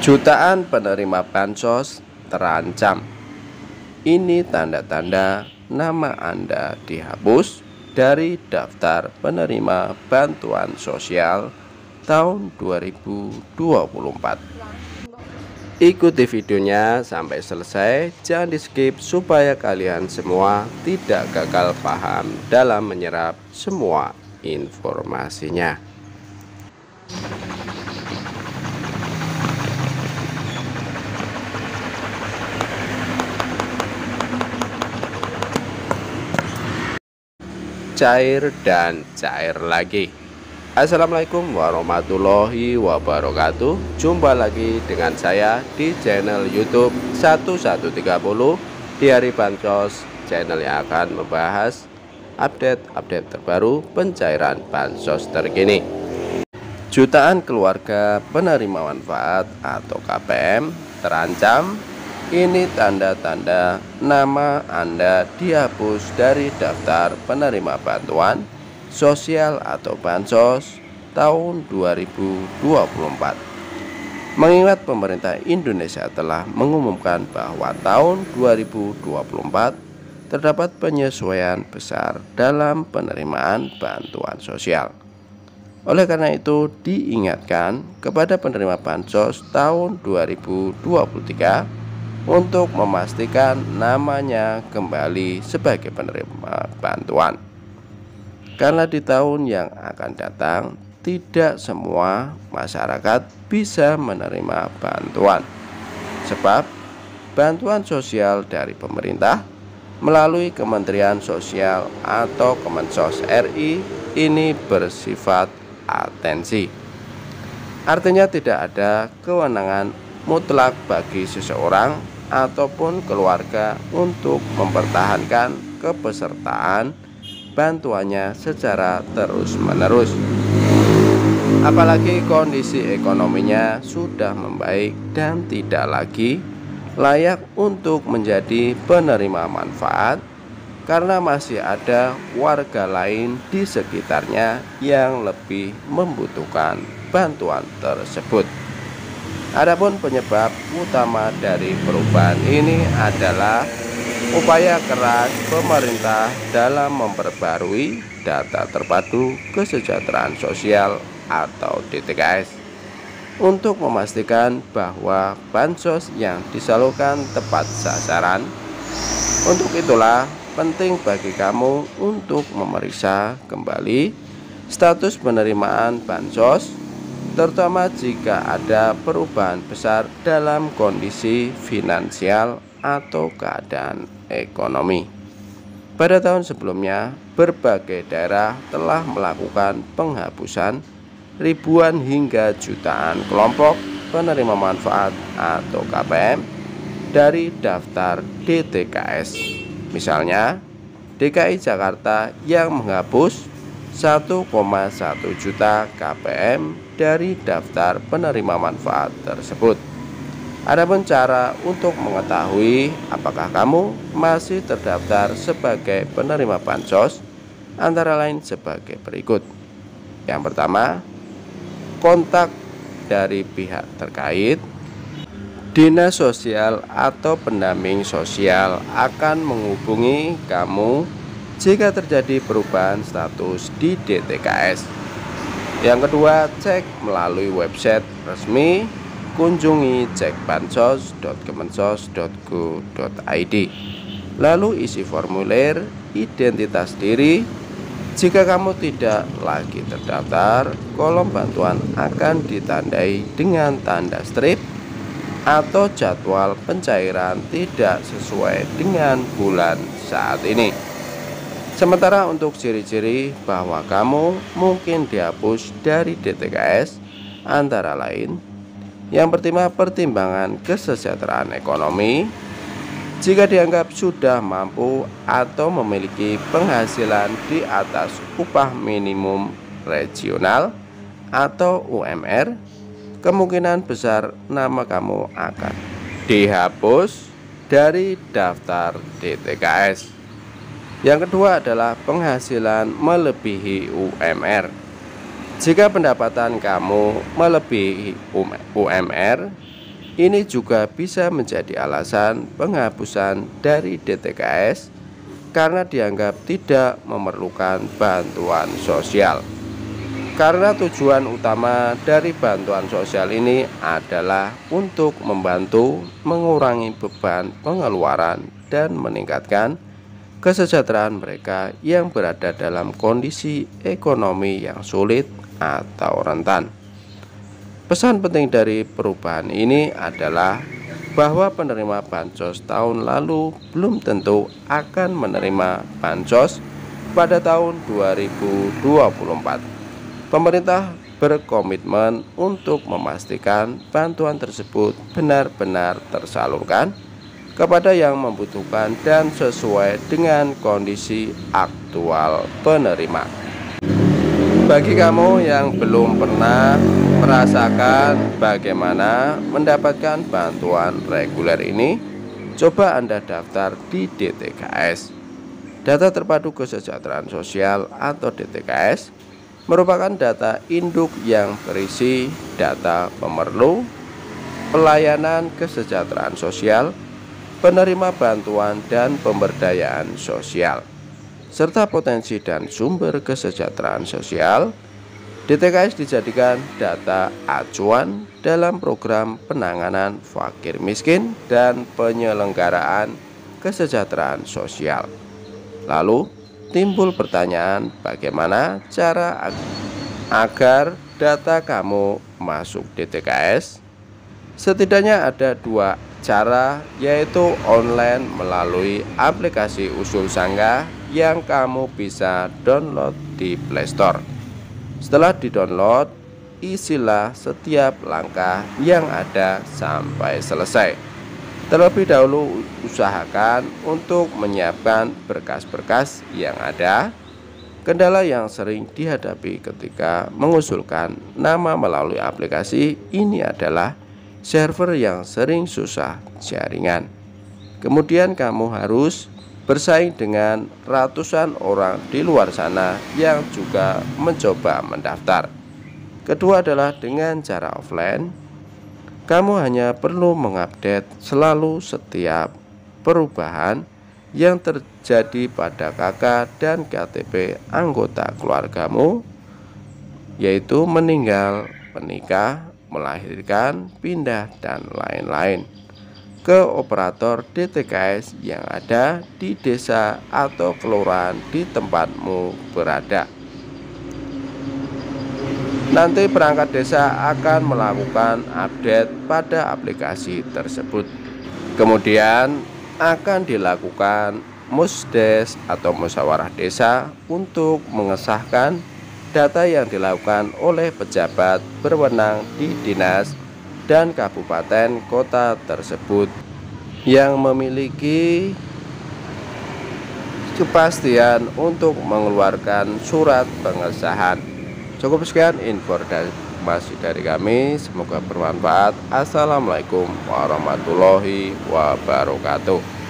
Jutaan penerima bansos terancam. Ini tanda-tanda nama Anda dihapus dari daftar penerima bantuan sosial tahun 2024. Ikuti videonya sampai selesai, jangan di skip supaya kalian semua tidak gagal paham dalam menyerap semua informasinya. Cair dan cair lagi. Assalamualaikum warahmatullahi wabarakatuh. Jumpa lagi dengan saya di channel YouTube 1130 di hari bansos, channel yang akan membahas update terbaru pencairan bansos terkini. Jutaan keluarga penerima manfaat atau KPM terancam. Ini tanda-tanda nama Anda dihapus dari daftar penerima bantuan sosial atau bansos tahun 2024. Mengingat pemerintah Indonesia telah mengumumkan bahwa tahun 2024 terdapat penyesuaian besar dalam penerimaan bantuan sosial. Oleh karena itu diingatkan kepada penerima bansos tahun 2023 untuk memastikan namanya kembali sebagai penerima bantuan. Karena di tahun yang akan datang tidak semua masyarakat bisa menerima bantuan. Sebab bantuan sosial dari pemerintah melalui Kementerian Sosial atau Kemensos RI ini bersifat atensi. Artinya tidak ada kewenangan mutlak bagi seseorang ataupun keluarga untuk mempertahankan kepesertaan bantuannya secara terus-menerus. Apalagi kondisi ekonominya sudah membaik dan tidak lagi layak untuk menjadi penerima manfaat karena masih ada warga lain di sekitarnya yang lebih membutuhkan bantuan tersebut. Adapun penyebab utama dari perubahan ini adalah upaya keras pemerintah dalam memperbarui data terpadu kesejahteraan sosial atau DTKS untuk memastikan bahwa bansos yang disalurkan tepat sasaran. Untuk itulah penting bagi kamu untuk memeriksa kembali status penerimaan bansos, terutama jika ada perubahan besar dalam kondisi finansial atau keadaan ekonomi. Pada tahun sebelumnya, berbagai daerah telah melakukan penghapusan ribuan hingga jutaan kelompok penerima manfaat atau KPM dari daftar DTKS. Misalnya, DKI Jakarta yang menghapus 1,1 juta KPM dari daftar penerima manfaat tersebut. Adapun cara untuk mengetahui apakah kamu masih terdaftar sebagai penerima bansos antara lain sebagai berikut. Yang pertama, kontak dari pihak terkait. Dinas Sosial atau pendamping sosial akan menghubungi kamu jika terjadi perubahan status di DTKS. Yang kedua, cek melalui website resmi, kunjungi cekbansos.kemensos.go.id. Lalu isi formulir identitas diri. Jika kamu tidak lagi terdaftar, kolom bantuan akan ditandai dengan tanda strip atau jadwal pencairan tidak sesuai dengan bulan saat ini. Sementara untuk ciri-ciri bahwa kamu mungkin dihapus dari DTKS antara lain, yang pertama, pertimbangan kesejahteraan ekonomi. Jika dianggap sudah mampu atau memiliki penghasilan di atas upah minimum regional atau UMR, kemungkinan besar nama kamu akan dihapus dari daftar DTKS. Yang kedua adalah penghasilan melebihi UMR. Jika pendapatan kamu melebihi UMR, Ini juga bisa menjadi alasan penghapusan dari DTKS karena dianggap tidak memerlukan bantuan sosial. Karena tujuan utama dari bantuan sosial ini adalah untuk membantu mengurangi beban pengeluaran dan meningkatkan kesejahteraan mereka yang berada dalam kondisi ekonomi yang sulit atau rentan. Pesan penting dari perubahan ini adalah bahwa penerima bansos tahun lalu belum tentu akan menerima bansos pada tahun 2024. Pemerintah berkomitmen untuk memastikan bantuan tersebut benar-benar tersalurkan kepada yang membutuhkan dan sesuai dengan kondisi aktual penerima. Bagi kamu yang belum pernah merasakan bagaimana mendapatkan bantuan reguler ini, coba Anda daftar di DTKS. Data Terpadu Kesejahteraan Sosial atau DTKS merupakan data induk yang berisi data pemerlu, pelayanan kesejahteraan sosial, penerima bantuan dan pemberdayaan sosial, serta potensi dan sumber kesejahteraan sosial. DTKS dijadikan data acuan dalam program penanganan fakir miskin dan penyelenggaraan kesejahteraan sosial. Lalu timbul pertanyaan, bagaimana cara agar data kamu masuk DTKS? Setidaknya ada dua cara, yaitu online melalui aplikasi Usul Sangga yang kamu bisa download di Play Store. Setelah di-download, isilah setiap langkah yang ada sampai selesai. Terlebih dahulu usahakan untuk menyiapkan berkas-berkas yang ada. Kendala yang sering dihadapi ketika mengusulkan nama melalui aplikasi ini adalah server yang sering susah jaringan. Kemudian kamu harus bersaing dengan ratusan orang di luar sana yang juga mencoba mendaftar. Kedua adalah dengan cara offline. Kamu hanya perlu mengupdate selalu setiap perubahan yang terjadi pada KK dan KTP anggota keluargamu, yaitu meninggal, menikah, melahirkan, pindah, dan lain-lain, ke operator DTKS yang ada di desa atau kelurahan di tempatmu berada. Nanti perangkat desa akan melakukan update pada aplikasi tersebut. Kemudian akan dilakukan musdes atau musyawarah desa untuk mengesahkan data yang dilakukan oleh pejabat berwenang di dinas dan kabupaten kota tersebut yang memiliki kepastian untuk mengeluarkan surat pengesahan. Cukup sekian informasi dari kami, semoga bermanfaat. Assalamualaikum warahmatullahi wabarakatuh.